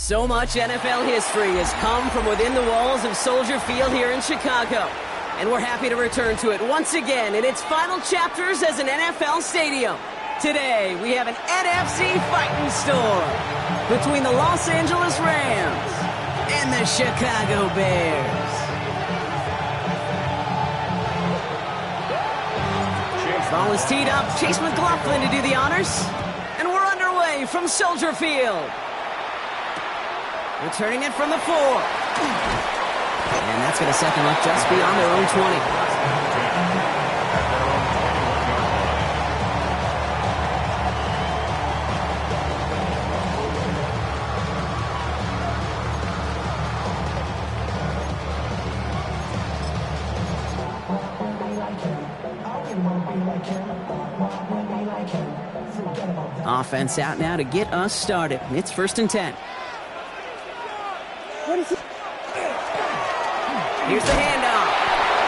So much NFL history has come from within the walls of Soldier Field here in Chicago. And we're happy to return to it once again in its final chapters as an NFL stadium. Today, we have an NFC fighting storm between the Los Angeles Rams and the Chicago Bears. Ball is teed up. Chase McLaughlin to do the honors. And we're underway from Soldier Field. Returning it from the 4. And that's going to set them up just beyond their own 20. Offense out now to get us started. It's 1st and 10. Here's the handoff.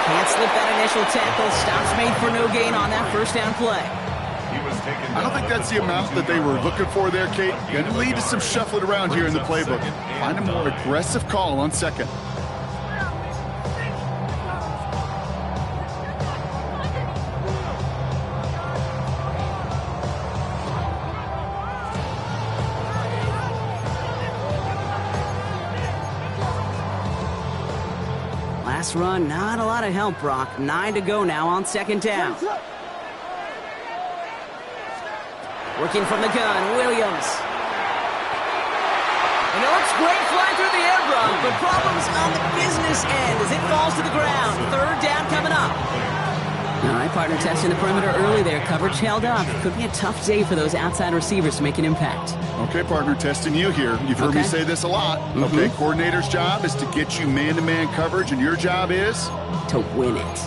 Can't slip that initial tackle. Stops made for no gain on that first down play. I don't think that's the amount that they were looking for there, Kate. Going to lead to some shuffling around here in the playbook. Find a more aggressive call on second. Last run, not a lot of help, Brock. 9 to go now on second down. Working from the gun, Williams. And it looks great flying through the air, Brock, but problems on the business end as it falls to the ground. Third down coming up. All right, partner, testing the perimeter early there. Coverage held up. Could be a tough day for those outside receivers to make an impact. Okay, partner, testing you here. You've heard me say this a lot. Okay, coordinator's job is to get you man-to-man coverage, and your job is? To win it.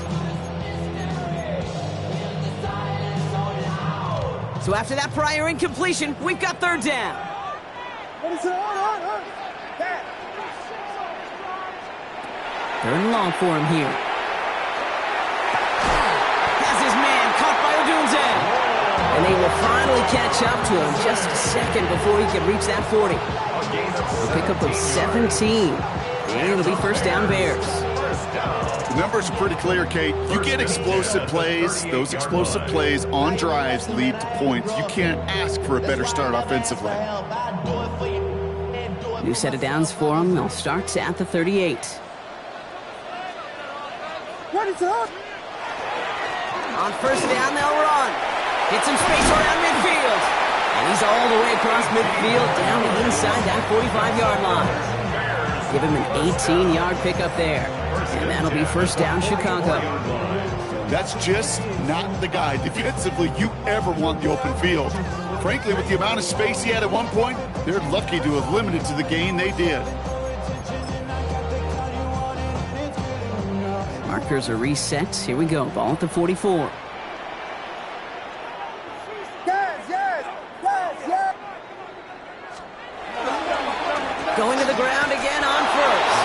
So after that prior incompletion, we've got third down. Third and long for him here. And they will finally catch up to him just a second before he can reach that 40. A pickup of 17. And it'll be first down Bears. The numbers are pretty clear, Kate. You get explosive plays. Those explosive plays on drives lead to points. You can't ask for a better start offensively. New set of downs for him. They'll start at the 38. On first down, they'll run. Get some space around midfield. And he's all the way across midfield down inside that 45-yard line. Give him an 18-yard pickup there. And that'll be first down Chicago. That's just not the guy defensively you ever want the open field. Frankly, with the amount of space he had at one point, they're lucky to have limited to the gain they did. Markers are reset. Here we go. Ball at the 44. Going to the ground again on first.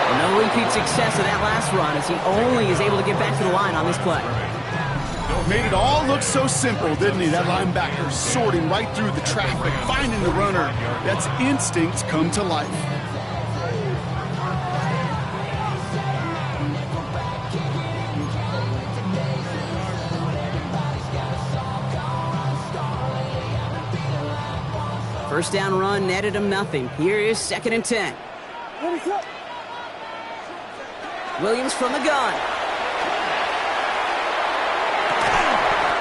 Well, no repeat success of that last run as he only is able to get back to the line on this play. Made it all look so simple, didn't he? That linebacker sorting right through the traffic, finding the runner. That's instincts come to life. First down run netted him nothing. Here is second and 10. Williams from the gun.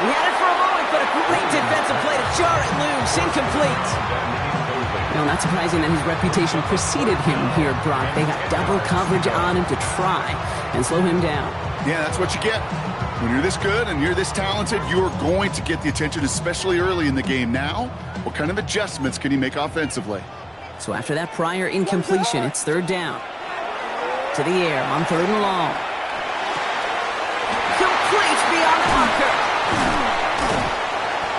He had it for a moment, but a great defensive play to jar it loose. Incomplete. No, not surprising that his reputation preceded him here, Brock. They got double coverage on him to try and slow him down. Yeah, that's what you get. When you're this good and you're this talented, you're going to get the attention, especially early in the game. Now, what kind of adjustments can he make offensively? So after that prior incompletion, it's third down. To the air on third and long. Complete beyond the marker.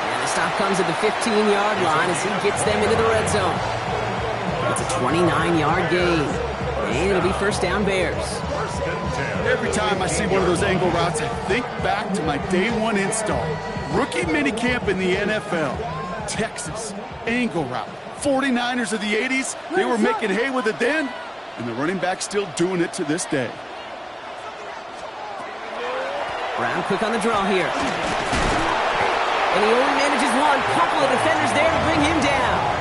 And the stop comes at the 15-yard line as he gets them into the red zone. It's a 29-yard gain. And it'll be first down Bears. Every time I see one of those angle routes, I think back to my day one install. Rookie minicamp in the NFL. Texas, angle route. 49ers of the 80s, they were making hay with it then, and the running back's still doing it to this day. Brown quick on the draw here. And he only manages one. Couple of defenders there to bring him down.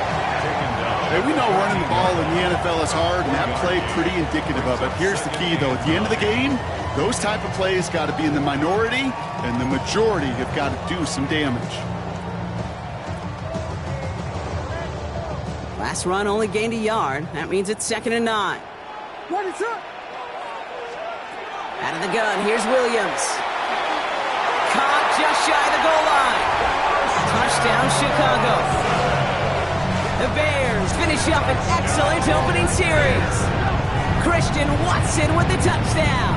Hey, we know running the ball in the NFL is hard, and that play pretty indicative of it. Here's the key, though. At the end of the game, those type of plays got to be in the minority, and the majority have got to do some damage. Last run only gained a yard. That means it's second and 9. Out of the gun, here's Williams. Caught just shy of the goal line. Touchdown, Chicago. The Bears finish up an excellent opening series. Christian Watson with the touchdown.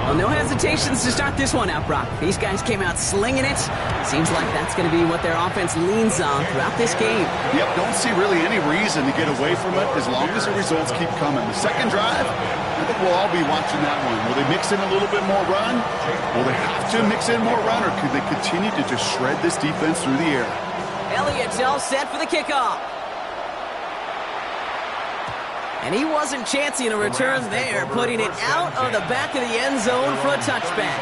Well, no hesitations to start this one out, Brock. These guys came out slinging it. Seems like that's going to be what their offense leans on throughout this game. Yep, don't see really any reason to get away from it as long as the results keep coming. The second drive, I think we'll all be watching that one. Will they mix in a little bit more run? Will they have to mix in more run, or could they continue to just shred this defense through the air? Elliott's all set for the kickoff. And he wasn't chancing a return there, putting it out of the back of the end zone for a touchback.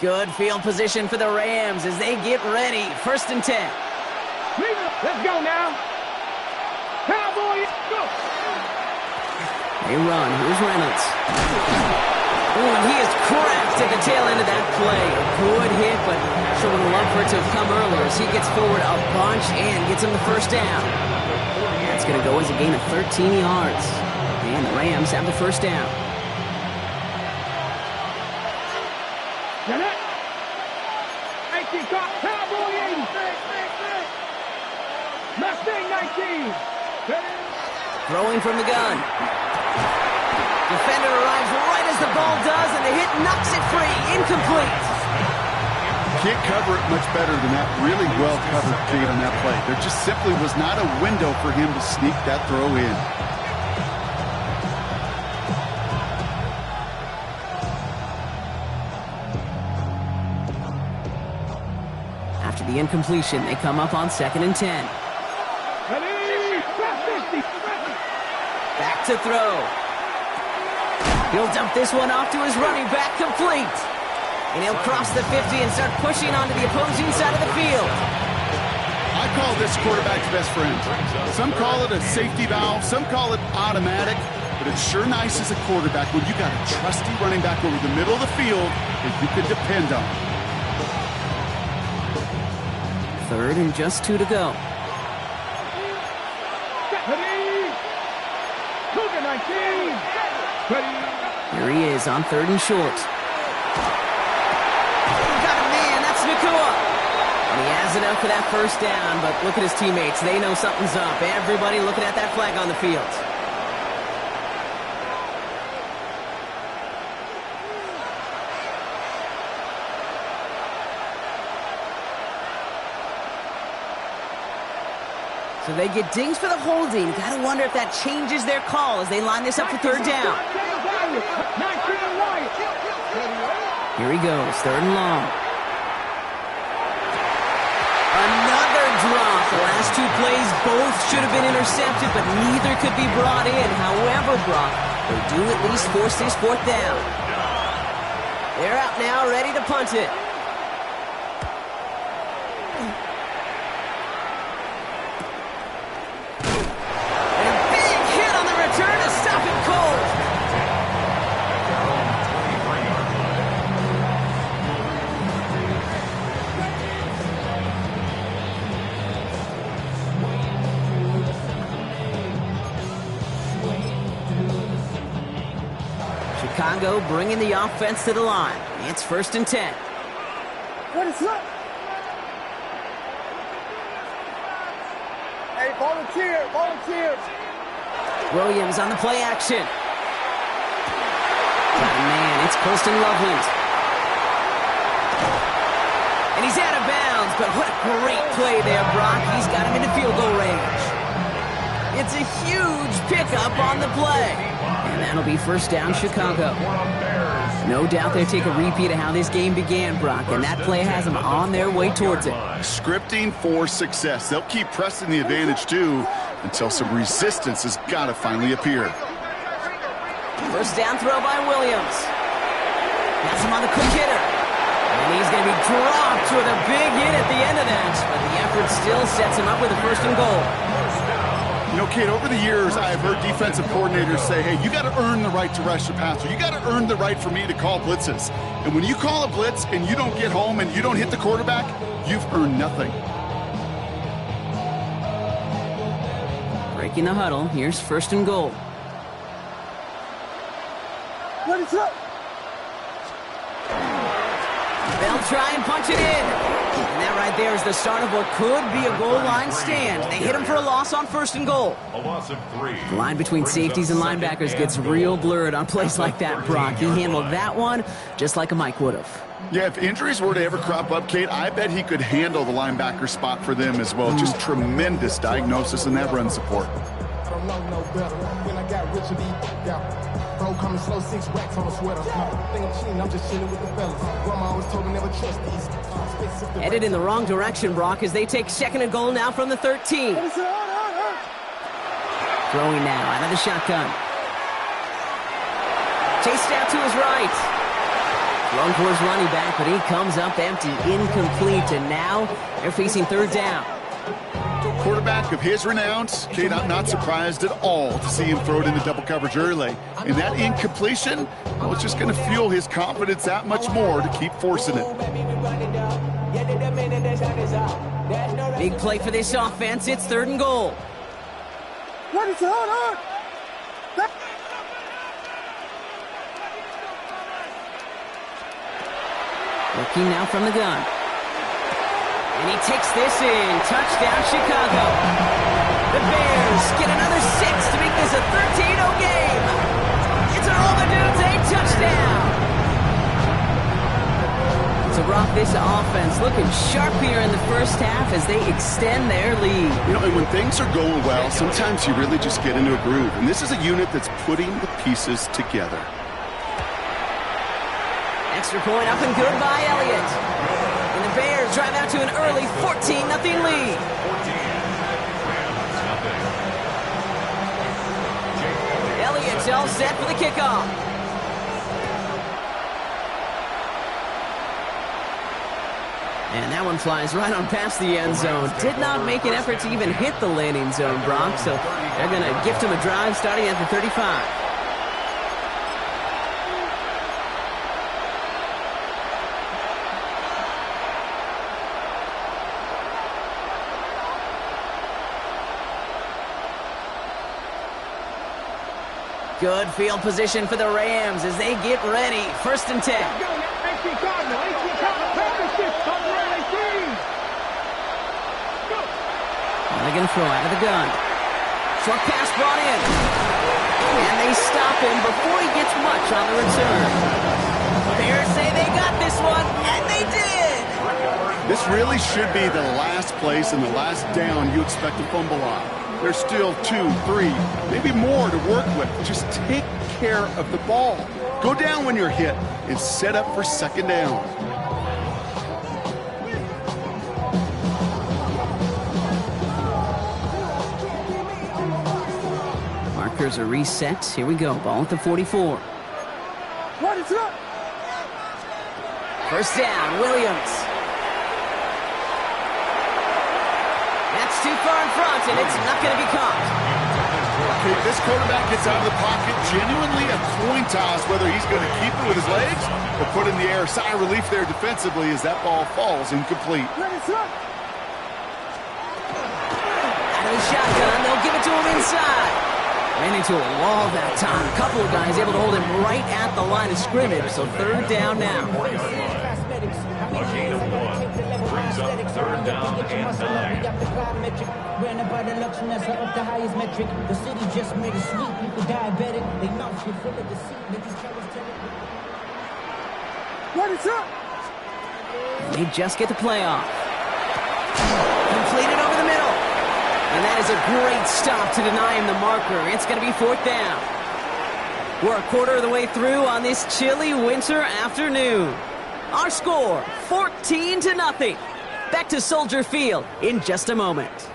Good field position for the Rams as they get ready. 1st and 10. Let's go now. Cowboys, go. They run. Here's Reynolds. Oh, and he is cracked at the tail end of that play. A good hit, but sure would have loved for it to have come earlier as he gets forward a bunch and gets him the 1st down. That's going to go as a gain of 13 yards. And the Rams have the 1st down. Cowboy 80. Mustang 19. Throwing from the gun. Defender arrives right as the ball does, and the hit knocks it free. Incomplete. Can't cover it much better than that. Really well covered, Kate, on that play. There just simply was not a window for him to sneak that throw in. After the incompletion, they come up on 2nd and 10. Back to throw. He'll dump this one off to his running back, complete. And he'll cross the 50 and start pushing onto the opposing side of the field. I call this quarterback's best friend. Some call it a safety valve, some call it automatic, but it's sure nice as a quarterback when you got a trusty running back over the middle of the field that you can depend on. 3rd and just 2 to go. Here he is on 3rd and short. Got a man, that's Nacua. And he has enough for that 1st down, but look at his teammates. They know something's up. Everybody looking at that flag on the field. So they get dinged for the holding. Gotta wonder if that changes their call as they line this up for 3rd down. Here he goes, 3rd and long. Another drop. The last 2 plays both should have been intercepted, but neither could be brought in. However, Brock, they do at least force this 4th down. They're out now, ready to punt it. Chicago bringing the offense to the line. It's 1st and 10. What is up? Hey, volunteer. Williams on the play action. Oh, man, it's Colston Loveland. And he's out of bounds, but what a great play there, Brock. He's got him into field goal range. It's a huge pickup on the play. And that'll be 1st down, Chicago. No doubt they'll take a repeat of how this game began, Brock, and that play has them on their way towards it. Scripting for success. They'll keep pressing the advantage, too, until some resistance has got to finally appear. 1st down throw by Williams. That's him on the quick hitter. And he's going to be dropped with a big hit at the end of that, but the effort still sets him up with a 1st and goal. You know, Kate, over the years, I've heard defensive coordinators say, hey, you got to earn the right to rush the passer. You got to earn the right for me to call blitzes. And when you call a blitz and you don't get home and you don't hit the quarterback, you've earned nothing. Breaking the huddle, here's 1st and goal. What is up? They'll try and punch it in. And that right there is the start of what could be a goal line stand. They hit him for a loss on 1st and goal. A loss of 3. The line between safeties and linebackers gets real blurred on plays like that, Brock. He handled that one just like a Mike would have. Yeah, if injuries were to ever crop up, Kate, I bet he could handle the linebacker spot for them as well. Just tremendous diagnosis in that run support. When I got rich, bro coming slow, 6 racks on a sweater. Think I'm cheating, I'm just chilling with the fellas. Grandma always told me never trust these. Headed in the wrong direction, Brock, as they take 2nd and goal now from the 13. Throwing now out of the shotgun. Chased out to his right. Thrown for his running back, but he comes up empty, incomplete, and now they're facing third down. Quarterback of his renounce, Kate, I'm not surprised at all to see him throw it in the double coverage early. And that incompletion, well, it's just going to fuel his confidence that much more to keep forcing it. Big play for this offense. It's 3rd and goal. What is on? Looking now from the gun. And he takes this in. Touchdown, Chicago. The Bears get another 6 to make this a 13-0 game. It's a roll the dudes, a touchdown. So, Brock, this offense looking sharp here in the first half as they extend their lead. You know, and when things are going well, sometimes you really just get into a groove. And this is a unit that's putting the pieces together. Extra point up and good by Elliott. And the Bears drive out to an early 14-0 lead. Elliott's all set for the kickoff. And that one flies right on past the end zone. Did not make an effort to even hit the landing zone, Brock. So they're going to gift him a drive starting at the 35. Good field position for the Rams as they get ready. 1st and 10. They're going to throw out of the gun. Short pass brought in. And they stop him before he gets much on the return. Bears say they got this one, and they did. This really should be the last place and the last down you expect to fumble on. There's still 2, 3, maybe more to work with. Just take care of the ball. Go down when you're hit and set up for 2nd down. Markers are reset. Here we go. Ball at the 44. What is up? 1st down, Williams. That's too far in front, and it's not going to be caught. Okay, this quarterback gets out of the pocket, genuinely a coin toss whether he's going to keep it with his legs or put in the air. Sigh of relief there defensively as that ball falls incomplete. What is up? Out of the shotgun, they'll give it to him inside. Ran into a wall that time. A couple of guys able to hold him right at the line of scrimmage, so 3rd down now. A gain of 1 brings up 3rd down and 9. Ran about election that's up the highest metric. The city just made it sweet. People diabetic. They mouth shit full of deceit. Niggas cowards tell it. What is up? They just get the play off. Completed over the middle. And that is a great stop to deny him the marker. It's going to be 4th down. We're a quarter of the way through on this chilly winter afternoon. Our score, 14-0. Back to Soldier Field in just a moment.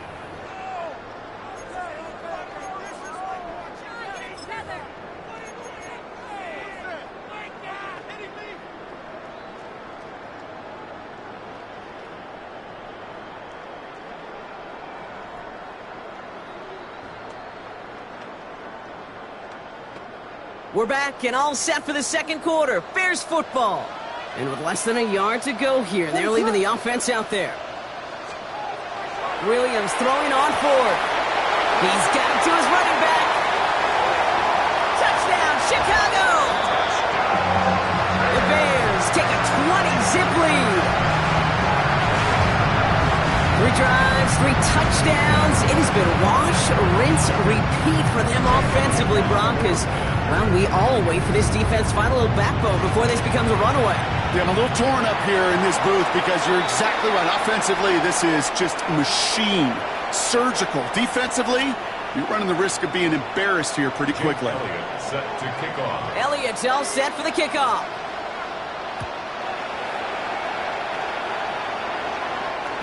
We're back and all set for the 2nd quarter. Bears football. And with less than a yard to go here, they're leaving the offense out there. Williams throwing on forward. He's got it to his running back. Touchdown, Chicago! The Bears take a 20-zip lead. 3 drives, 3 touchdowns. It has been wash, rinse, repeat for them offensively, Broncos. Well, we all wait for this defense to find a little backbone before this becomes a runaway. Yeah, I'm a little torn up here in this booth because you're exactly right. Offensively, this is just machine, surgical. Defensively, you're running the risk of being embarrassed here pretty quickly. Elliott set to kick off. Elliott's all set for the kickoff.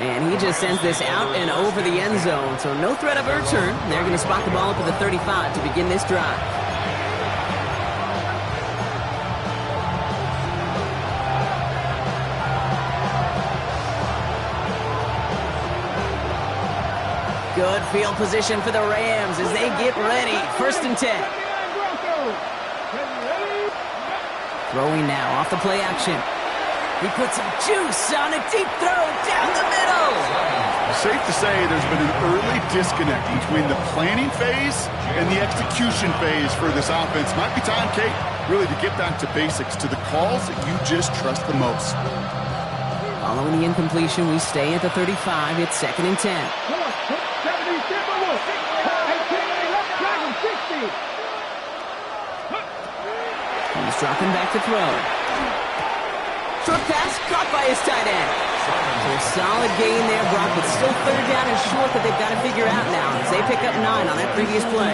And he just sends this out and over the end zone. So no threat of a return. They're going to spot the ball up at the 35 to begin this drive. Good field position for the Rams as they get ready. 1st and 10. Throwing now off the play action. He puts some juice on a deep throw down the middle. Safe to say there's been an early disconnect between the planning phase and the execution phase for this offense. Might be time, Kate, really to get back to basics, to the calls that you just trust the most. Following the incompletion, we stay at the 35. It's 2nd and 10. He's dropping back to throw. Short pass caught by his tight end. So a solid gain there, Brock, but still 3rd down and short that they've got to figure out now as they pick up 9 on that previous play.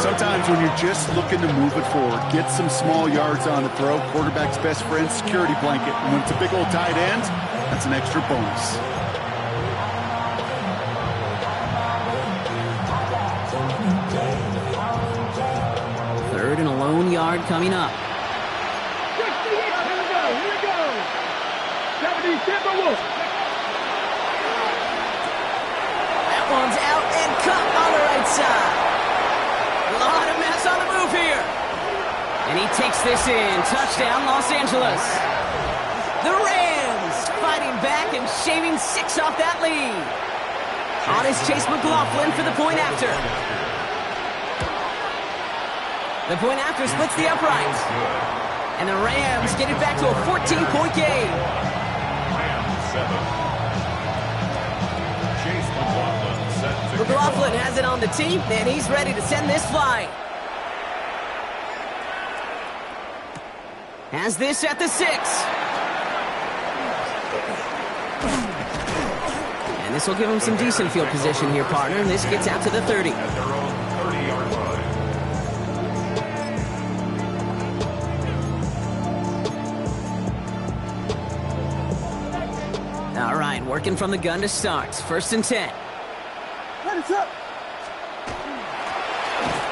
Sometimes when you're just looking to move it forward, get some small yards on the throw, quarterback's best friend, security blanket. And when it's a big old tight end, that's an extra bonus. Third and a lone yard coming up. That one's out and cut on the right side. A lot of mess on the move here. And he takes this in. Touchdown, Los Angeles. The Rams fighting back and shaving 6 off that lead. On is Chase McLaughlin for the point after. The point after splits the uprights. And the Rams get it back to a 14-point game. McLaughlin has it on the tee, and he's ready to send this flying. Has this at the 6. And this will give him some decent field position here, partner. This gets out to the 30. At their own 30-yard line. All right, working from the gun to start. 1st and 10. Hands up.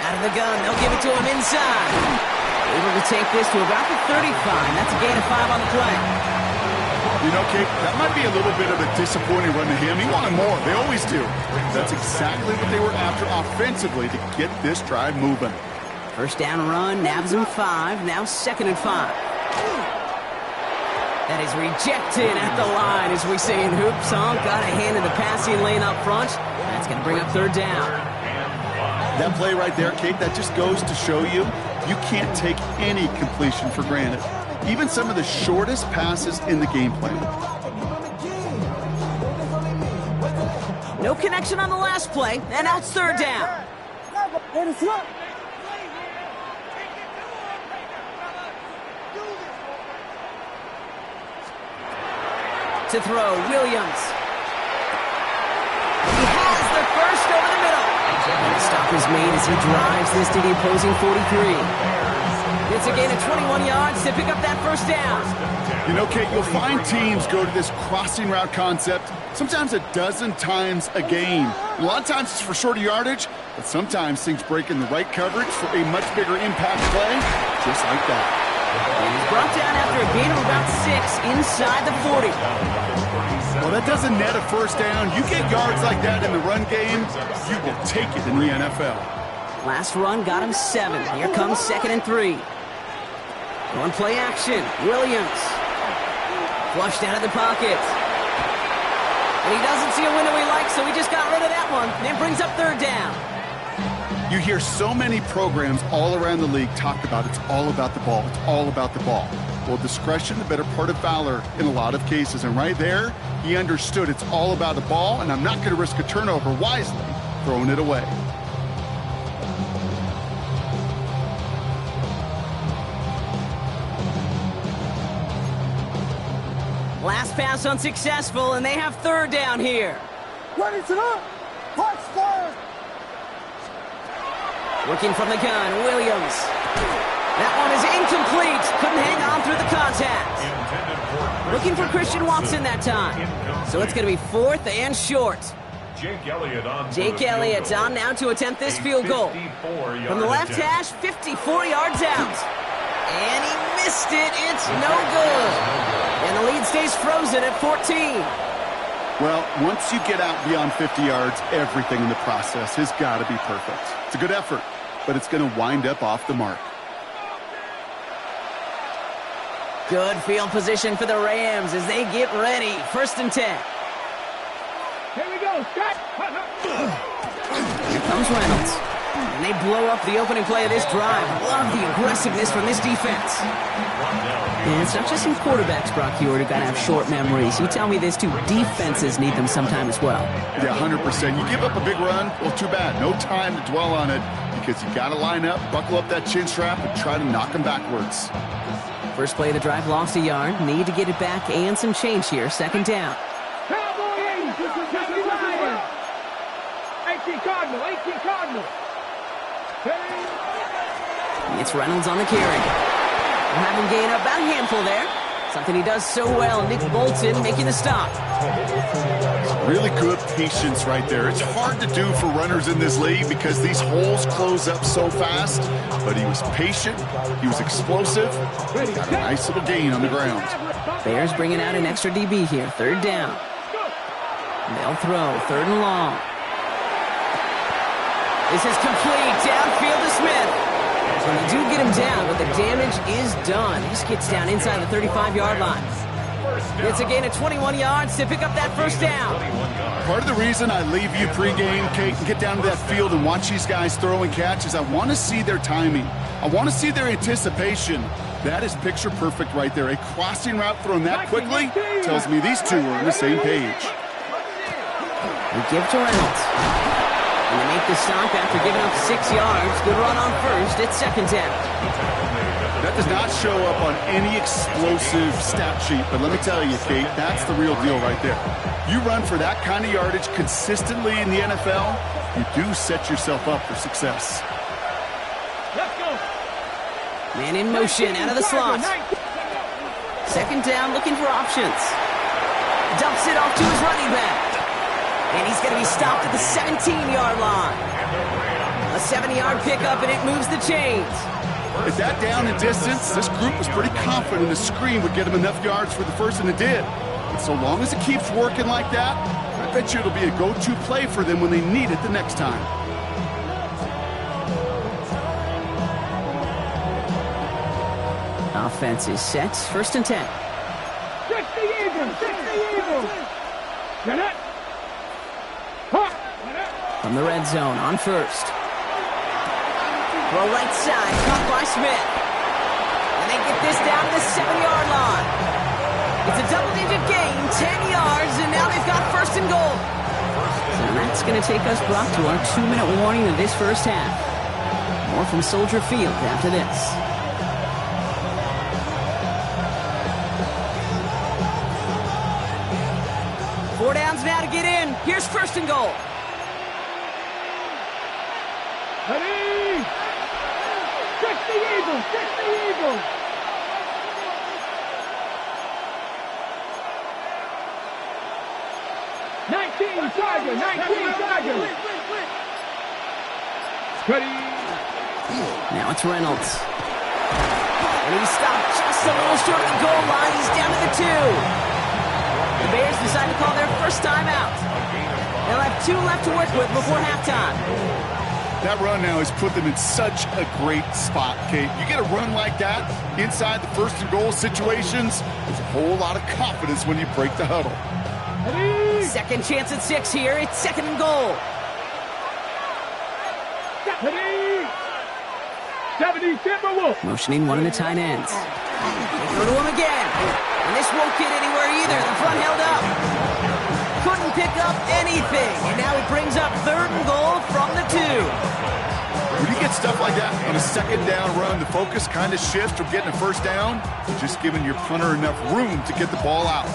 Out of the gun, they'll give it to him inside. Able to take this to about the 35. That's a gain of 5 on the play. You know, Kate, that might be a little bit of a disappointing run to him. He wanted more. They always do. That's exactly what they were after offensively to get this drive moving. 1st down run, nabs him 5. Now 2nd and 5. That is rejected at the line, as we say in hoops. Got a hand in the passing lane up front. That's going to bring up 3rd down. That play right there, Kate, that just goes to show you can't take any completion for granted. Even some of the shortest passes in the game plan. No connection on the last play, and now it's 3rd down. Hands up. To throw, Williams. He has the first over the middle. And the stop is made as he drives this to the opposing 43. It's a gain of 21 yards to pick up that 1st down. You know, Kate, you'll find teams go to this crossing route concept sometimes a dozen times a game. A lot of times it's for shorter yardage, but sometimes things break in the right coverage for a much bigger impact play, just like that. And he's brought down after a gain of about 6 inside the 40. Well, that doesn't net a 1st down. You get yards like that in the run game, you will take it in the NFL. Last run got him 7. Here comes 2nd and 3. Going play action. Williams. Flushed out of the pocket. And he doesn't see a window he likes, so he just got rid of that one. And it brings up 3rd down. You hear so many programs all around the league talk about it's all about the ball. It's all about the ball. Well, discretion, the better part of valor in a lot of cases. And right there, he understood it's all about the ball, and I'm not going to risk a turnover wisely, throwing it away. Last pass unsuccessful, and they have 3rd down here. Ready to up. Touchdown. Working from the gun, Williams. That one is incomplete. Couldn't hang on through the contact. Looking for Christian Watson that time. So it's going to be 4th and short. Jake Elliott on now to attempt this field goal. From the left hash, 54 yards out. And he missed it. It's no good. And the lead stays frozen at 14. Well, once you get out beyond 50 yards, everything in the process has got to be perfect. It's a good effort, but it's going to wind up off the mark. Good field position for the Rams as they get ready. 1st and 10. Here we go. Start. Here comes Reynolds. And they blow up the opening play of this drive. Love the aggressiveness from this defense. And it's not just some quarterbacks, Brock Huard, who got to have short memories. You tell me this too, defenses need them sometime as well. Yeah, 100%. You give up a big run, well, too bad. No time to dwell on it because you got to line up, buckle up that chin strap, and try to knock them backwards. First play of the drive, lost a yard. Need to get it back and some change here. 2nd down. 18 Cardinal, 18 Cardinal. It's Reynolds on the carry. We'll have him gain up about a handful there. Something he does so well. Nick Bolton making the stop. Really good patience right there. It's hard to do for runners in this league because these holes close up so fast. But he was patient. He was explosive. Got a nice little gain on the ground. Bears bringing out an extra DB here. 3rd down. They'll throw. 3rd and long. This is complete. Downfield to Smith. So they do get him down, but the damage is done. He just gets down inside the 35-yard line. It's a gain of 21 yards to pick up that 1st down. Part of the reason I leave you pregame, Kate, and get down to that field and watch these guys throw and catch is I want to see their timing. I want to see their anticipation. That is picture perfect right there. A crossing route thrown that quickly tells me these two are on the same page. We give to Reynolds. And they make the stop after giving up 6 yards. Good run on 1st. It's 2nd down. That does not show up on any explosive stat sheet, but let me tell you, Kate, that's the real deal right there. You run for that kind of yardage consistently in the NFL, you do set yourself up for success. Let's go. Man in motion out of the slot. 2nd down, looking for options. Dumps it off to his running back. And he's going to be stopped at the 17-yard line. A 7-yard pickup, and it moves the chains. At that down and distance, this group was pretty confident the screen would get him enough yards for the first, and it did. And so long as it keeps working like that, I bet you it'll be a go-to play for them when they need it the next time. Offense is set. 1st and 10. 60 even, 60 even. Get it. From the red zone on 1st. Throw right side, caught by Smith. And they get this down to the 7-yard line. It's a double-digit gain, 10 yards, and now they've got 1st and goal. So that's going to take us, Brock, to our 2-minute warning of this 1st half. More from Soldier Field after this. Four downs now to get in. Here's 1st and goal. Ready! 60 Eagles! 60 Eagles! Tiger! 19 Tiger! Ready! Now it's Reynolds. And he's stopped just a little short of the goal line. He's down to the 2. The Bears decide to call their 1st timeout. They'll have 2 left to work with before halftime. That run now has put them in such a great spot, Kate. You get a run like that inside the 1st and goal situations, there's a whole lot of confidence when you break the huddle. Ready! 2nd chance at 6 here. It's 2nd and goal. Ready! 70 Timberwolves! Motioning one of the tight ends. They go to him again. And this won't get anywhere either. The front held up. Couldn't pick up anything. And now it brings up 3rd and goal from the 2. When you get stuff like that on a 2nd down run, the focus kind of shifts from getting a 1st down to just giving your punter enough room to get the ball out.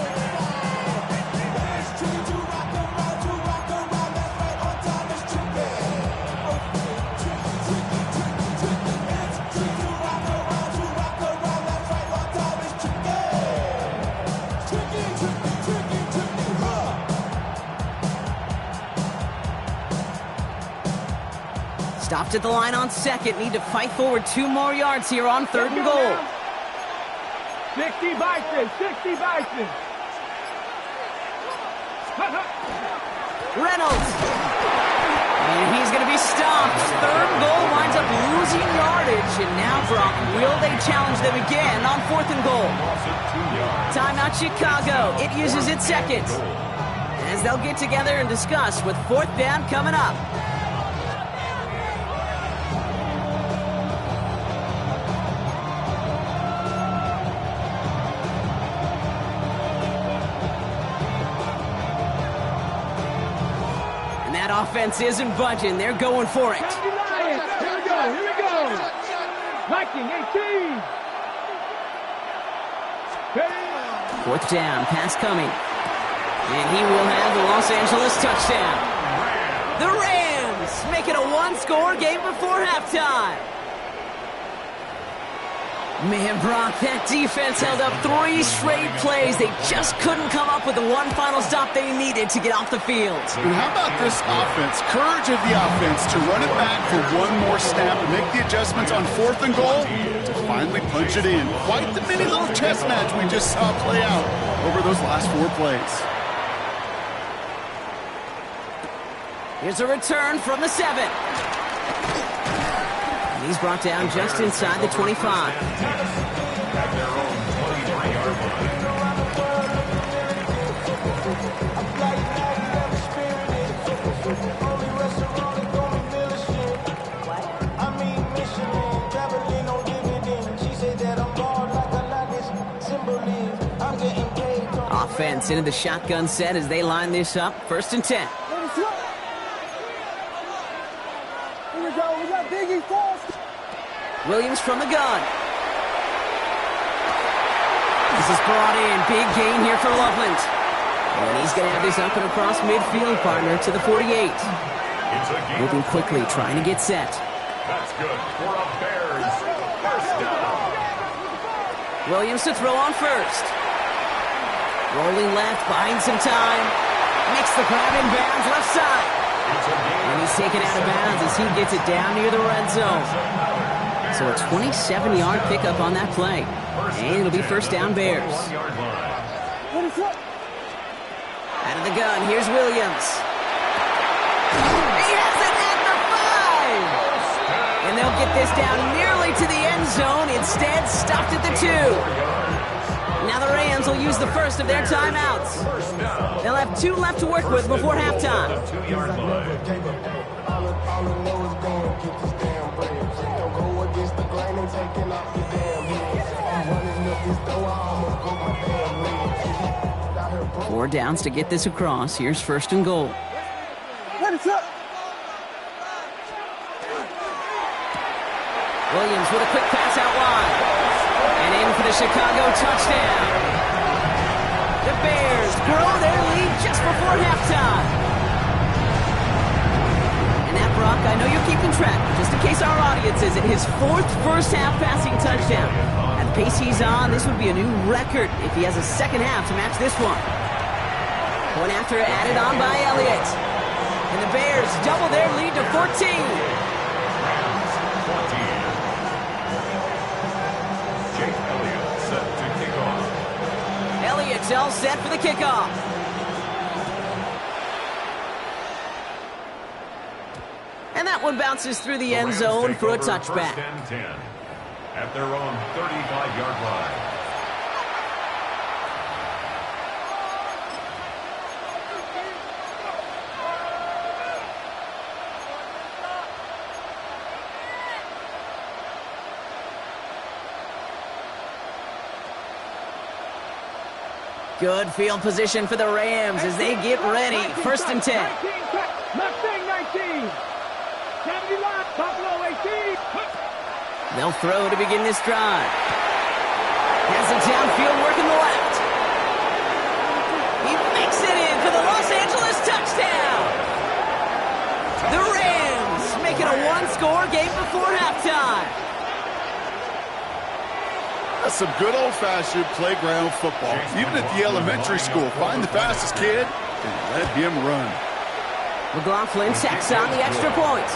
Stopped at the line on 2nd. Need to fight forward 2 more yards here on 3rd and goal. 60 Bison, 60 Bison. Reynolds. And he's going to be stopped. Third goal winds up losing yardage. And now, Brock, will they challenge them again on 4th and goal? Timeout Chicago. It uses its second. As they'll get together and discuss with 4th down coming up. And that offense isn't budging. They're going for it. Here we go. Viking 18. 4th down, pass coming. And he will have the Los Angeles touchdown. The Rams make it a one-score game before halftime. Man, Brock, that defense held up 3 straight plays. They just couldn't come up with the one final stop they needed to get off the field. And how about this offense? Courage of the offense to run it back for one more snap and make the adjustments on 4th and goal to finally punch it in. Quite the mini little chess match we just saw play out over those last 4 plays. Here's a return from the 7. And he's brought down just inside the 25. Offense into the shotgun set as they line this up. 1st and 10. Williams from the gun. This is brought in. Big gain here for Loveland. And he's going to have this up and across midfield, partner, to the 48. Moving quickly, trying to get set. That's good for a Bears first down. Williams to throw on 1st. Rolling left, buying some time. Makes the grab in bounds left side. And he's taken out of bounds as he gets it down near the red zone. So a 27-yard pickup on that play. And it'll be 1st down Bears. Out of the gun, here's Williams. He has it at the 5! And they'll get this down nearly to the end zone. Instead, stopped at the 2. Now the Rams will use the first of their timeouts. They'll have 2 left to work with before halftime. Four downs to get this across. Here's 1st and goal. Williams with a quick pass out wide. And in for the Chicago touchdown. The Bears grow their lead just before halftime. And that, Brock, I know you're keeping track, just in case our audience isn't, his 4th first-half passing touchdown. At the pace he's on, this would be a new record if he has a second half to match this one. One after added on by Elliott. And the Bears double their lead to 14. Elliott's all set for the kickoff. And that one bounces through the end zone for a touchback. 10 at their own 35-yard line. Good field position for the Rams as they get ready. 1st and 10. Mustang 19. 79. Buffalo 18. They'll throw to begin this drive. Has a downfield work in the left. He makes it in for the Los Angeles touchdown. The Rams make it a one-score game before halftime. That's some good old-fashioned playground football. Even at the elementary school, find the fastest kid and let him run. McLaughlin tacks on the extra point.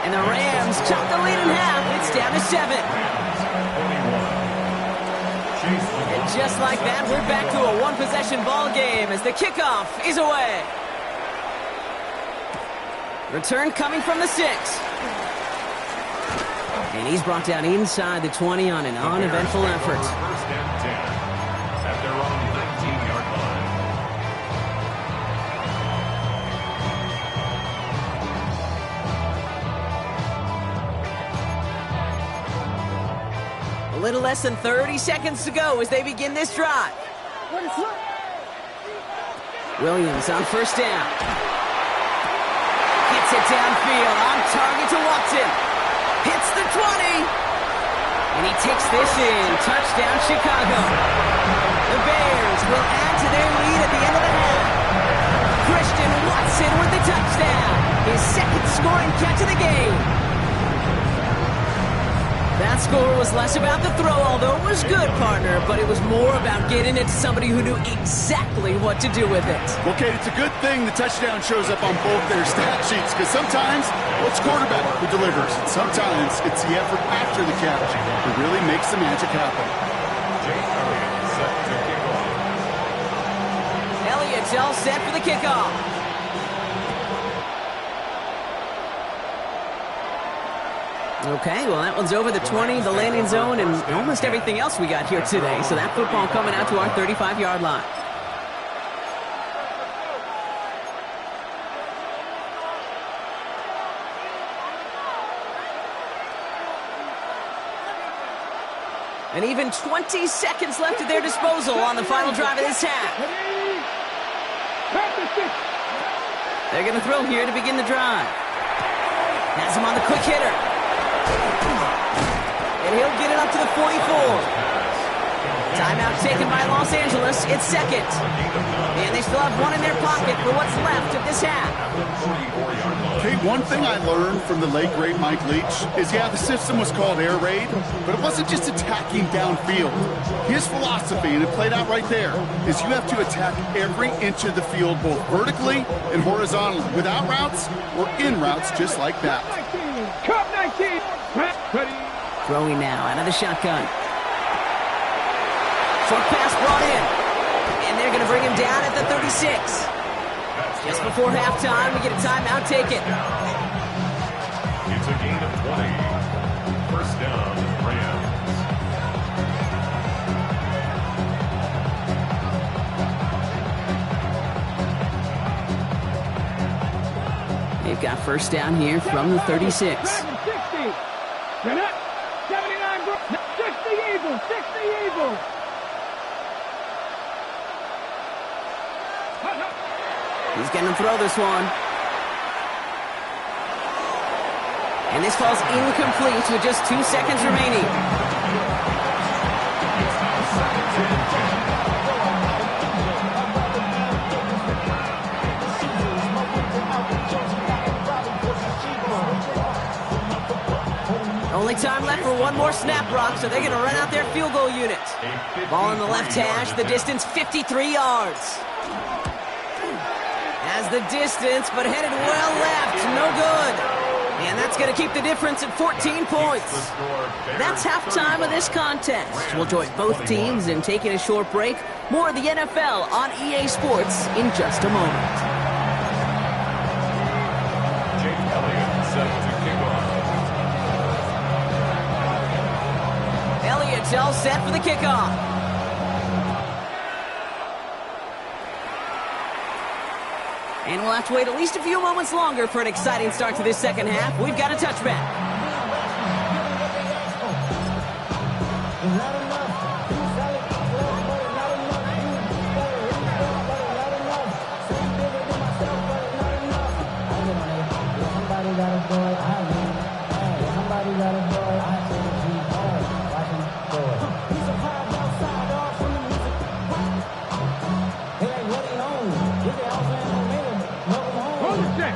And the Rams chop the lead in half. It's down to 7. And just like that, we're back to a one-possession ball game as the kickoff is away. Return coming from the 6. And he's brought down inside the 20 on an uneventful effort. First and 10 at their own 19-yard line. A little less than 30 seconds to go as they begin this drive. Williams on first down. Gets it downfield, on target to Watson. Hits the 20. And he takes this in. Touchdown, Chicago. The Bears will add to their lead at the end of the half. Christian Watson with the touchdown. His second scoring catch of the game. That score was less about the throw, although it was good, partner, but it was more about getting it to somebody who knew exactly what to do with it. Well, Kate, it's a good thing the touchdown shows up on both their stat sheets, because sometimes it's quarterback who delivers. Sometimes it's the effort after the catch that really makes the magic happen. Jake Elliott set to kick off. Elliott's all set for the kickoff. Okay, well, that one's over the 20, the landing zone, and almost everything else we got here today. So that football coming out to our 35-yard line. And even 20 seconds left at their disposal on the final drive of this half. They're going to throw here to begin the drive. Has him on the quick hitter. And he'll get it up to the 44. Timeout taken by Los Angeles. It's second. And they still have one in their pocket for what's left of this half. Okay, one thing I learned from the late, great Mike Leach is, yeah, the system was called air raid, but it wasn't just attacking downfield. His philosophy, and it played out right there, is you have to attack every inch of the field, both vertically and horizontally, without routes or in routes just like that. Cup 19. Ready. Throwing now out of the shotgun. Short pass brought in. And they're going to bring him down at the 36. Just before halftime, we get a timeout taken. It's a gain of 20. First down, Rams. They've got first down here from the 36. 60. 79. 60 Eagles. 60 Eagles. He's going to throw this one. And this falls incomplete with just 2 seconds remaining. Only time left for one more snap, Brock, so they're going to run out their field goal unit. Ball in the left hash, the distance 53 yards. As the distance, but headed well left, no good. And that's going to keep the difference at 14 points. That's halftime of this contest. We'll join both teams in taking a short break. More of the NFL on EA Sports in just a moment. Jake Elliott set to kick off. Elliott's all set for the kickoff. And we'll have to wait at least a few moments longer for an exciting start to this second half. We've got a touchback.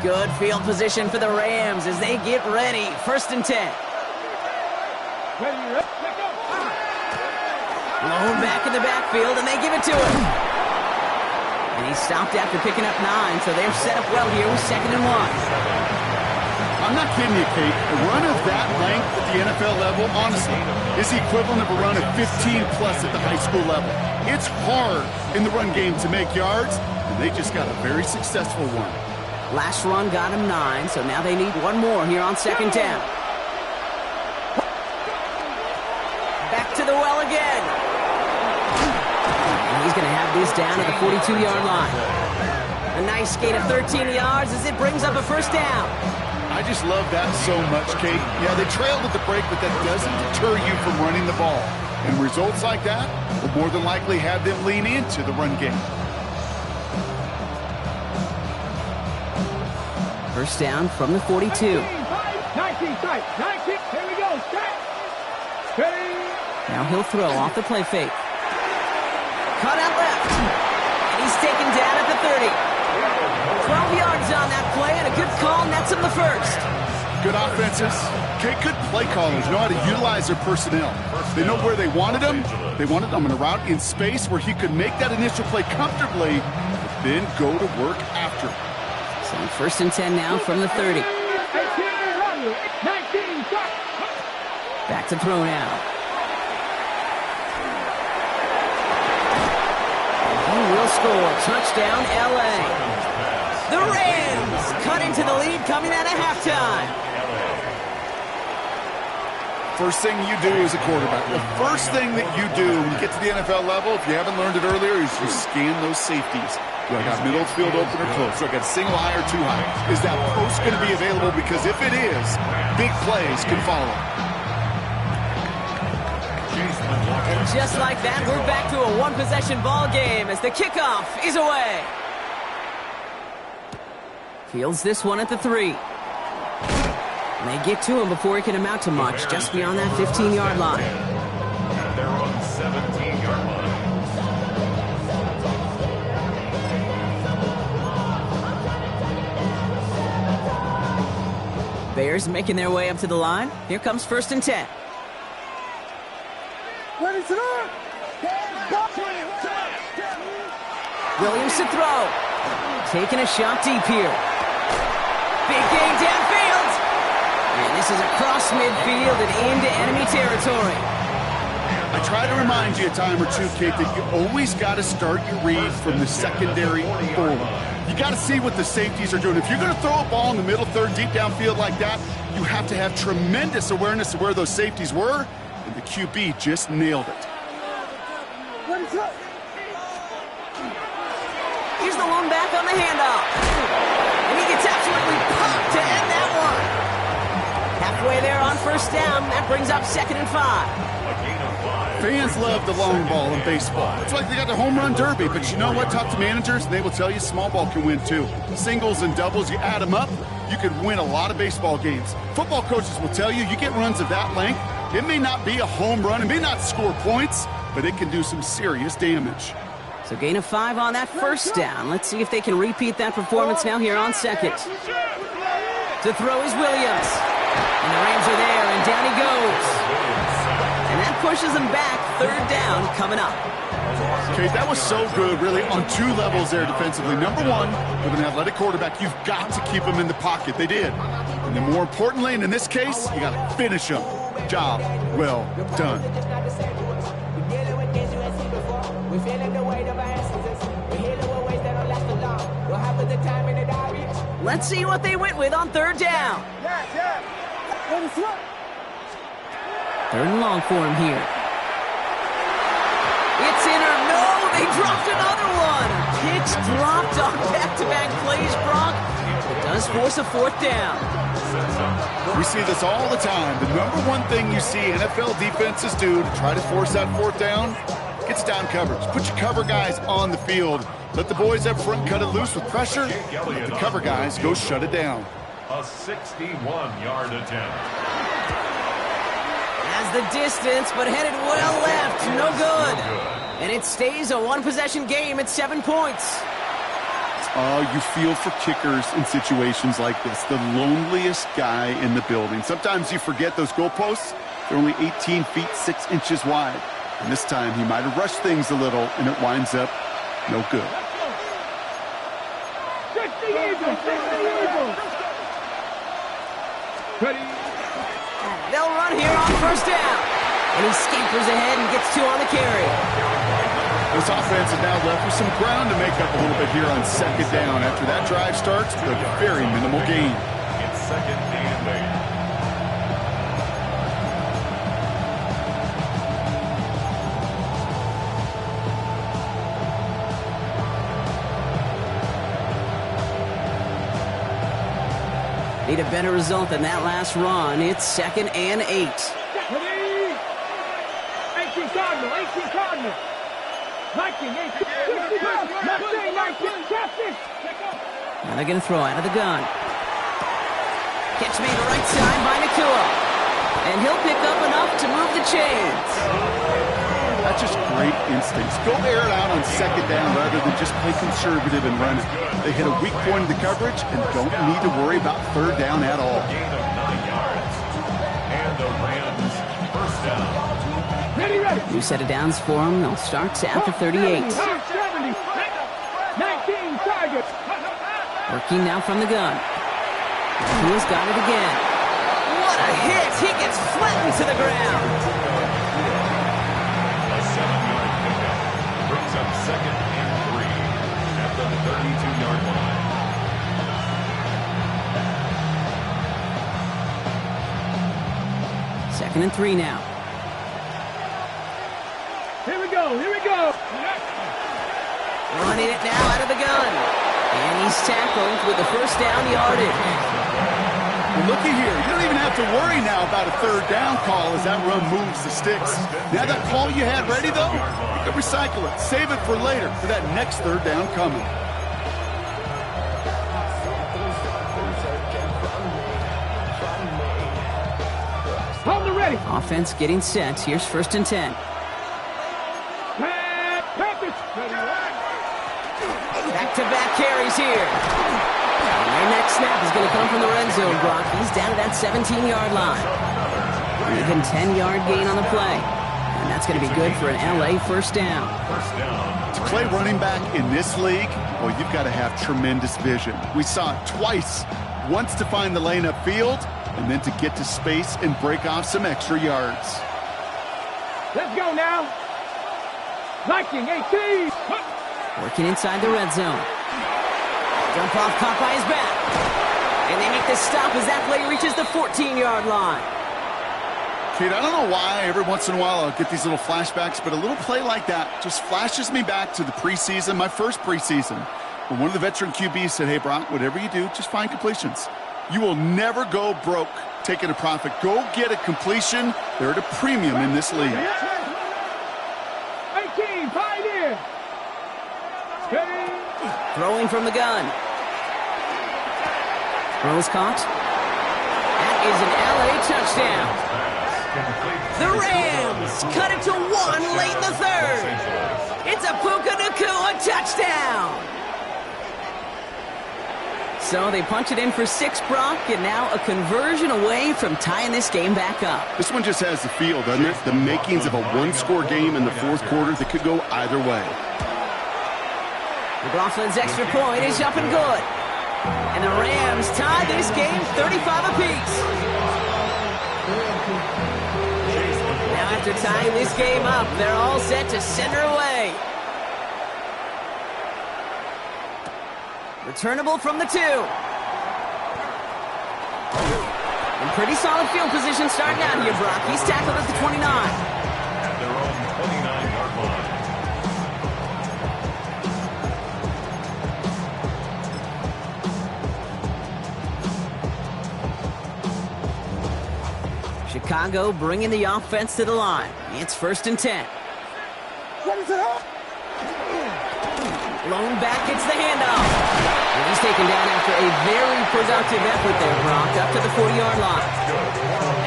Good field position for the Rams as they get ready. First and 10. Blown back in the backfield, and they give it to him. And he stopped after picking up 9, so they're set up well here with 2nd and 1. I'm not kidding you, Kate. A run of that length at the NFL level, honestly, is the equivalent of a run of 15-plus at the high school level. It's hard in the run game to make yards, and they just got a very successful one. Last run got him 9, so now they need one more here on second down. Back to the well again. And he's going to have this down at the 42-yard line. A nice gain of 13 yards as it brings up a first down. I just love that so much, Kate. Yeah, they trailed at the break, but that doesn't deter you from running the ball. And results like that will more than likely have them lean into the run game. First down from the 42. 19 sight. 19. Here we go. Set. Ready. Now he'll throw off the play fake. Cut out left. And he's taken down at the 30. 12 yards on that play, and a good call nets him the first. Good offenses. Kate, good play callers know how to utilize their personnel. They know where they wanted them. They wanted them in a route in space where he could make that initial play comfortably, but then go to work after. So first and 10 now from the 30. 18. 19. Stop. Back to throw now. He will score. Touchdown, L.A. The Rams cut into the lead coming out of halftime. First thing you do as a quarterback, the first thing that you do when you get to the NFL level, if you haven't learned it earlier, is you scan those safeties. Do I got middle field open or close? Do I got a single high or two high? Is that post going to be available? Because if it is, big plays can follow. And just like that, we're back to a one-possession ball game as the kickoff is away. Fields this one at the 3. And they get to him before he can amount to much, just beyond that 15-yard line. And they're on the 17-yard line. Bears making their way up to the line. Here comes first and 10. Williams to throw. Taking a shot deep here. Big gain downfield. And this is across midfield and into enemy territory. I try to remind you a time or two, Kate, that you always got to start your read from the secondary forward. You got to see what the safeties are doing. If you're going to throw a ball in the middle third, deep downfield like that, you have to have tremendous awareness of where those safeties were, and the QB just nailed it. Here's the one back on the handoff. And he gets absolutely pumped to end that one. Halfway there on first down. That brings up second and 5. Fans love the long ball in baseball. It's like they got the home run derby, but you know what? Talk to managers, and they will tell you small ball can win too. Singles and doubles, you add them up, you could win a lot of baseball games. Football coaches will tell you get runs of that length. It may not be a home run, it may not score points, but it can do some serious damage. So gain of 5 on that first down. Let's see if they can repeat that performance now here on second. To throw is Williams. And the Rams are there, and down he goes. And that pushes them back. Third down coming up. Okay, that was so good, really, on two levels there defensively. Number one, with an athletic quarterback, you've got to keep him in the pocket. They did. And then more importantly, and in this case, you got to finish him. Job well done. Let's see what they went with on third down. Third and long for him here. It's in or no, they dropped another one. Kicks dropped on back-to-back plays, Brock. It does force a fourth down. We see this all the time. The number one thing you see NFL defenses do to try to force that fourth down, gets down coverage. Put your cover guys on the field. Let the boys up front cut it loose with pressure. Let the cover guys go shut it down. A 61-yard attempt. Has the distance, but headed well left. No good. And it stays a one-possession game at 7 points. You feel for kickers in situations like this. The loneliest guy in the building. Sometimes you forget those goalposts. They're only 18 feet 6 inches wide. And this time he might have rushed things a little, and it winds up no good. 60 Eagles. 60 Eagles. Ready. They'll run here on first down. And he scampers ahead and gets 2 on the carry. This offense is now left with some ground to make up a little bit here on second down after that drive starts with a very minimal gain. It's second and 8. Need a better result than that last run. It's second and 8. 18 Cardinal, 18 Cardinal. 19, 18, 19, Justice. Now they're going to throw out of the gun. Catch made the right side by Nacua. And he'll pick up enough to move the chains. That's just great instincts. Go air it out on second down rather than just play conservative and run it. They hit a weak point of the coverage and don't need to worry about third down at all. Gain of 9 yards. And the Rams first down. Ready, ready. New set of downs for them. They'll start at the 38. 70, 19 targets. Working now from the gun. Nacua's got it again. What a hit! He gets flattened to the ground. A 7-yard pickup brings up second and 3 at the 32-yard line. Second and 3 now. Here we go, here we go. Running it now out of the gun. And he's tackled with the first down yardage. Well, looky here. You don't even have to worry now about a third down call as that run moves the sticks. Now that call you had ready, though, you can recycle it. Save it for later for that next third down coming. Hold it ready. Offense getting set. Here's first and 10. Packers. Back-to-back carries here. And their next snap is going to come from the red zone, Brock. He's down to that 17-yard line. Even 10-yard gain on the play. And that's going to be good for an LA first down. To play running back in this league, well, you've got to have tremendous vision. We saw it twice. Once to find the lane upfield, and then to get to space and break off some extra yards. Let's go now. 19, 18. Working inside the red zone. Jump off caught by his back. And they make the stop as that play reaches the 14-yard line. Kate, I don't know why every once in a while I'll get these little flashbacks, but a little play like that just flashes me back to the preseason, my first preseason, when one of the veteran QBs said, hey, Brock, whatever you do, just find completions. You will never go broke taking a profit. Go get a completion. They're at a premium in this league. 18, Pioneer. Steady. Throwing from the gun. Throws caught. That is an LA touchdown. The Rams cut it to 1 late in the third. It's a Puka Nacua touchdown. So they punch it in for 6, Brock, and now a conversion away from tying this game back up. This one just has the feel, doesn't it? The makings of a one-score game in the fourth quarter that could go either way. McLaughlin's extra point is up and good. And the Rams tie this game 35 apiece. Now after tying this game up, they're all set to send her away. Returnable from the 2. In pretty solid field position starting out here, Brock. He's tackled at the 29. At their own 29-yard line. Chicago bringing the offense to the line. It's first and 10. Blown back, it's the handoff. And he's taken down after a very productive effort there, Brock, up to the 40-yard line.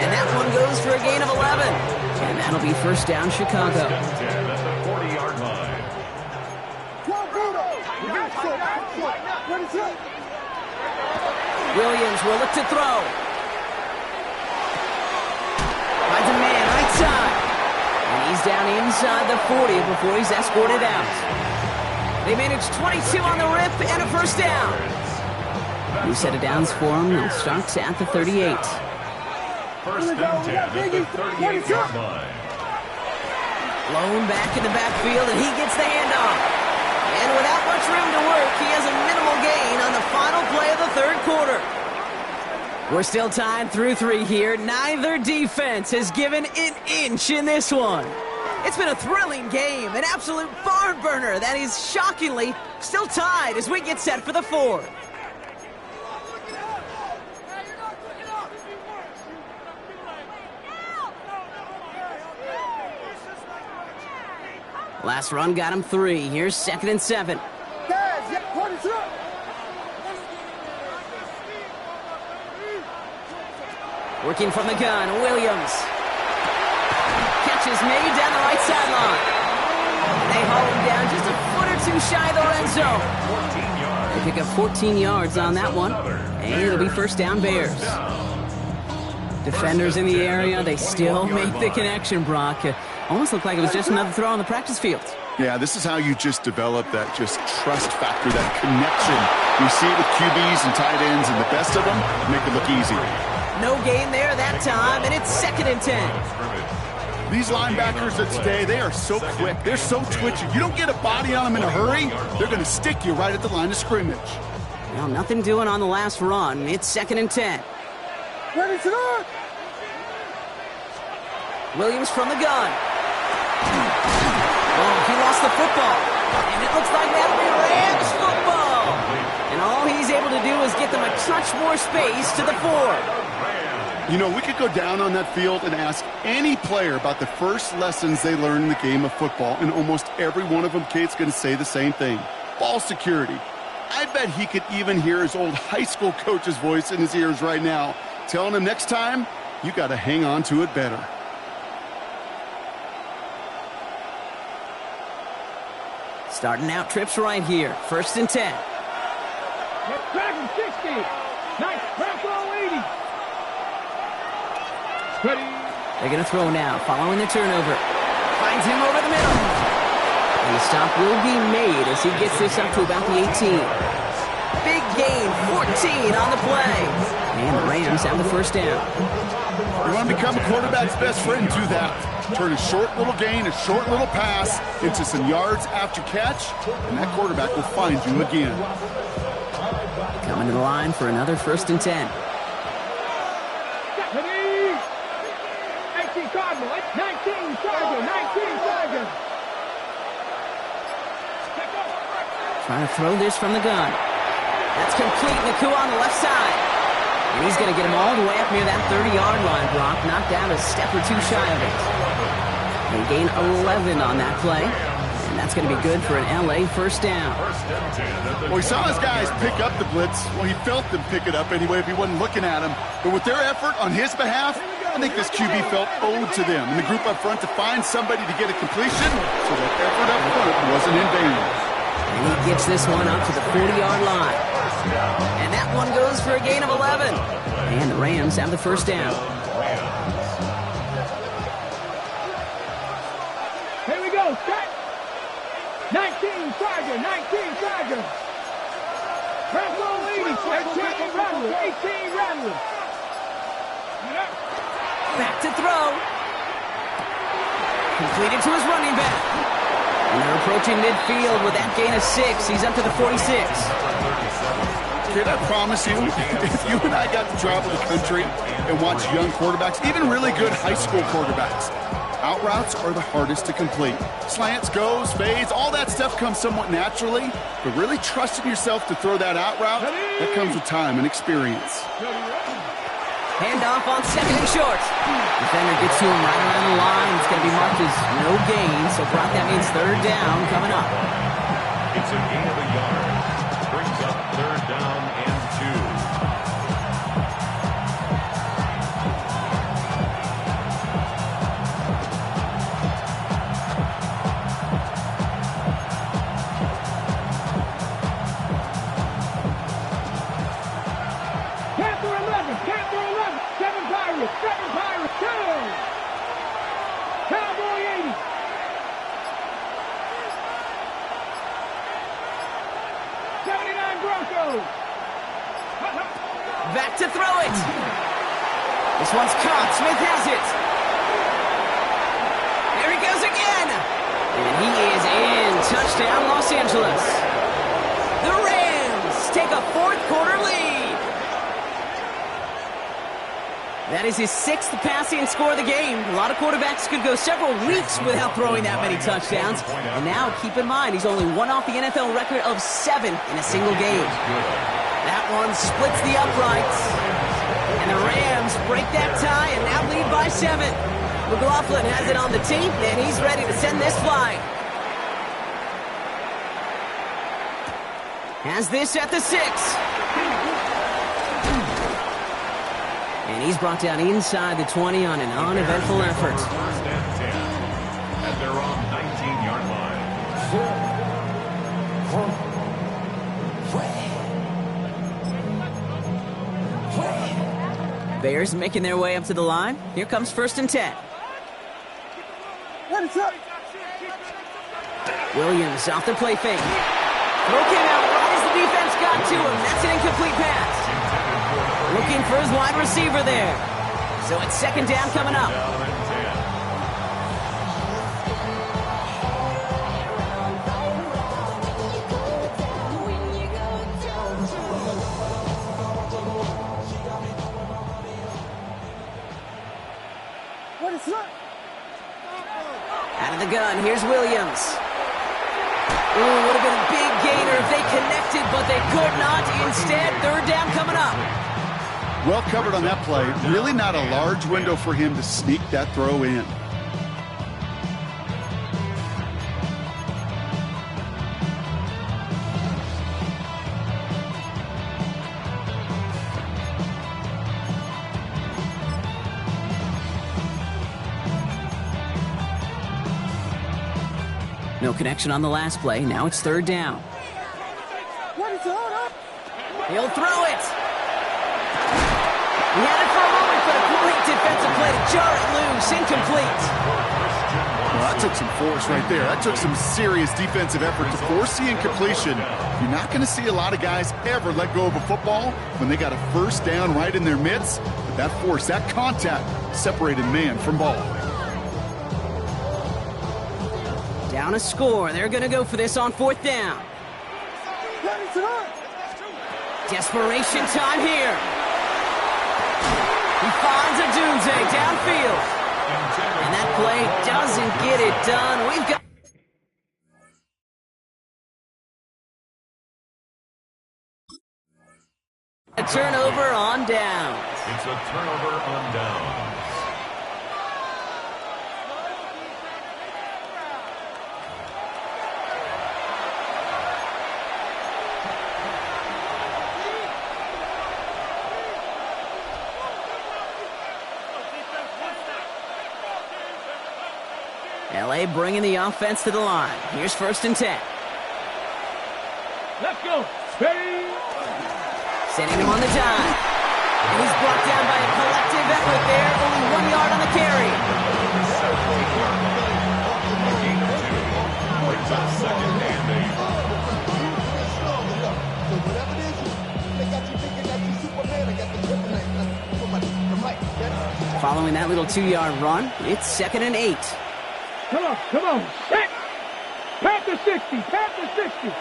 And that one goes for a gain of 11. And that'll be first down, Chicago. At the 40-yard line. Williams will look to throw. Finds a man right side. And he's down inside the 40 before he's escorted out. They managed 22 on the rip and a first down. New set of downs for them. They'll start at the 38. First and 10 at the 38-yard line. Blown back in the backfield, and he gets the handoff. And without much room to work, he has a minimal gain on the final play of the third quarter. We're still tied through 3 here. Neither defense has given an inch in this one. It's been a thrilling game, an absolute barn burner that is shockingly still tied as we get set for the fourth. Last run got him 3. Here's 2nd and 7. Working from the gun, Williams. Catch is made down the right sideline. And they haul him down just a foot or 2 shy of the red zone. They pick up 14 yards on that one, and it'll be first down Bears. Defenders in the area, they still make the connection, Brock. Almost looked like it was just another throw on the practice field. Yeah, this is how you just develop that just trust factor, that connection. You see it with QBs and tight ends, and the best of them make it look easy. No gain there that time, and it's 2nd and 10. These linebackers of today, they are so quick. They're so twitchy. You don't get a body on them in a hurry, they're going to stick you right at the line of scrimmage. Well, nothing doing on the last run. It's 2nd and 10. Ready to go! Williams from the gun. Oh, he lost the football. And it looks like that'll be Rams football. And all he's able to do is get them a touch more space to the 4. You know, we could go down on that field and ask any player about the first lessons they learned in the game of football, and almost every one of them, Kate's going to say the same thing. Ball security. I bet he could even hear his old high school coach's voice in his ears right now, telling him next time, you got to hang on to it better. Starting out trips right here. 1st and 10. Dragon 60. Nice. Broncos 80. Ready. They're going to throw now, following the turnover. Finds him over the middle. And the stop will be made as he gets this up to about the 18. Big gain, 14 on the play. And the Rams have the first down. You want to become a quarterback's best friend, do that. Turn a short little gain, a short little pass into some yards after catch, and that quarterback will find you again. Coming to the line for another 1st and 10. 18 Cardinal, 19 Charger, 19 Charger. Trying to throw this from the gun. That's complete. Nakua on the left side. And he's going to get him all the way up near that 30-yard line, Brock. Knocked down a step or 2 shy of it. They gain 11 on that play. And that's going to be good for an LA first down. Well, he saw his guys pick up the blitz. Well, he felt them pick it up anyway if he wasn't looking at him. But with their effort on his behalf, I think this QB felt owed to them and the group up front to find somebody to get a completion, so that effort up front wasn't in vain. And he gets this one up to the 40-yard line. And that one goes for a gain of 11. And the Rams have the first down. Here we go, set. 19 Charger, 19 Charger. Broncos 80, 18 Rattler, 18 Rattler. Back to throw. Completed to his running back. And they're approaching midfield with that gain of 6. He's up to the 46. Kid, I promise you, if you and I got to travel the country and watch young quarterbacks, even really good high school quarterbacks, out routes are the hardest to complete. Slants, goes, fades, all that stuff comes somewhat naturally, but really trusting yourself to throw that out route, that comes with time and experience. Handoff on 2nd and short. Defender gets to him right around the line. It's going to be marked as no gain, so Brock, that means 3rd down coming up. It's a gain of a yard. Brings up 3rd down and 2. Cowboy 80. Broncos. Back to throw it. This one's caught. Smith has it. There he goes again. And he is in. Touchdown, Los Angeles. The Rams take a fourth-quarter lead. That is his sixth passing score of the game. A lot of quarterbacks could go several weeks without throwing that many touchdowns. And now, keep in mind, he's only one off the NFL record of 7 in a single game. That one splits the uprights. And the Rams break that tie and now lead by 7. McLaughlin has it on the tee, and he's ready to send this flying. Has this at the 6. And he's brought down inside the 20 on an uneventful effort. First and 10. And they're on 19-yard line. Bears making their way up to the line. Here comes 1st and 10. Williams off the play fake. Throw came out right as the defense got to him. That's an incomplete pass. Looking for his wide receiver there. So it's 2nd down coming up. Out of the gun, here's Williams. Ooh, would have been a big gainer if they connected, but they could not. Instead, 3rd down coming up. Well covered on that play. Really not a large window for him to sneak that throw in. No connection on the last play. Now it's 3rd down. He'll throw it. He had it for a moment, but a great defensive play to jar it loose. Incomplete. Well, that took some force right there. That took some serious defensive effort to force the incompletion. You're not going to see a lot of guys ever let go of a football when they got a 1st down right in their midst. But that force, that contact, separated man from ball. Down a score. They're going to go for this on 4th down. Desperation time here. He finds a Dunze downfield. And that play doesn't get it done. We've got a turnover on downs. It's a turnover on downs. LA bringing the offense to the line. Here's 1st and 10. Let's go. Ready. Sending him on the dime. And he's brought down by a collective effort there. Only 1 yard on the carry. Following that little 2-yard run, it's 2nd and 8. Come on, come on. Set. Panther 60, Panther 60.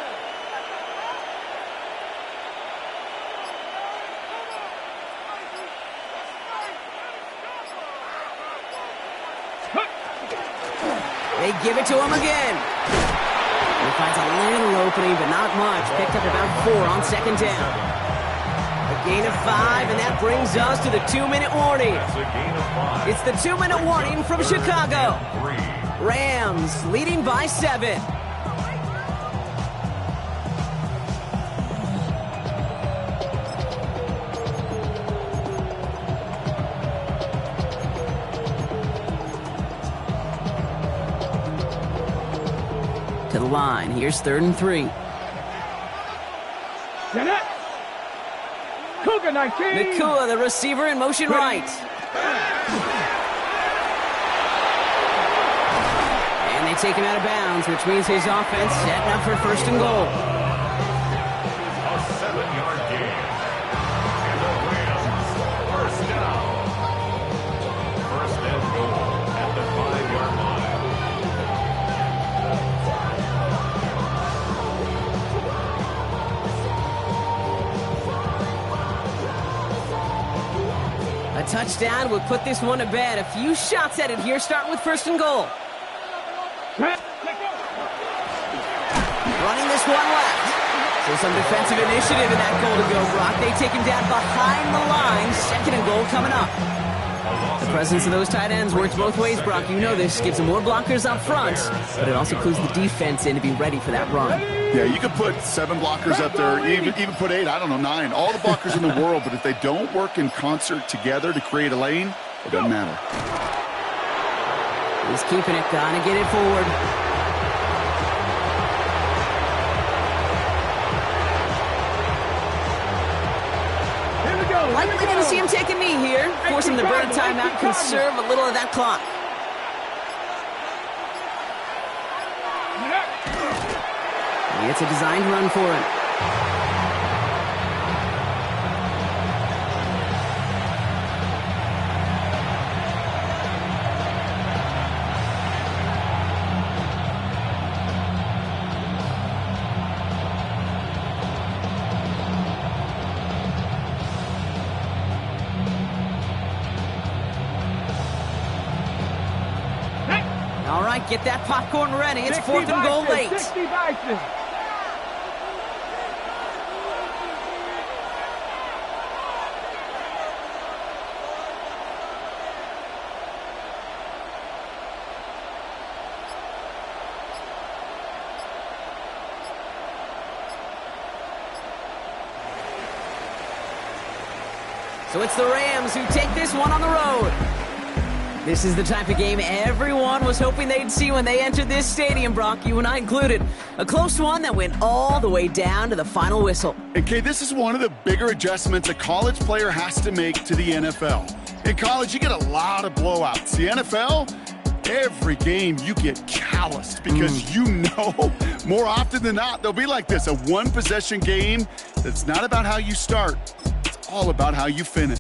They give it to him again. He finds a little opening, but not much. Picked up about 4 on 2nd down. A gain of 5, and that brings us to the 2-minute warning. It's the 2-minute warning from Chicago. Rams leading by 7. To the line. Here's 3rd and 3. Janet. Cougar 19. Nakua, the receiver, in motion right. And they take him out of bounds, which means his offense setting up for 1st and goal. A 7-yard gain. And the Rams, 1st down. 1st and goal at the 5-yard line. touchdown would put this one to bed. A few shots at it here, starting with first and goal. Running this one left. So some defensive initiative in that goal to go, Brock. They take him down behind the line. Second and goal coming up. The presence of those tight ends works both ways, Brock. You know this. Gives them more blockers up front, but it also clues the defense in to be ready for that run. Yeah, you could put 7 blockers up there, even put 8, I don't know, 9. All the blockers in the world, but if they don't work in concert together to create a lane, it doesn't matter. He's keeping it, gonna get it forward. Likely going to see him take a knee here. Force him to burn a timeout, conserve a little of that clock. It's a designed run for him. All right, get that popcorn ready. It's 4th and goal late. 60 Bison. So it's the Rams who take this one on the road. This is the type of game everyone was hoping they'd see when they entered this stadium, Brock, you and I included. A close one that went all the way down to the final whistle. And Kay, this is one of the bigger adjustments a college player has to make to the NFL. In college, you get a lot of blowouts. The NFL, every game you get calloused because you know more often than not they'll be like this, a one-possession game that's not about how you start. It's all about how you finish.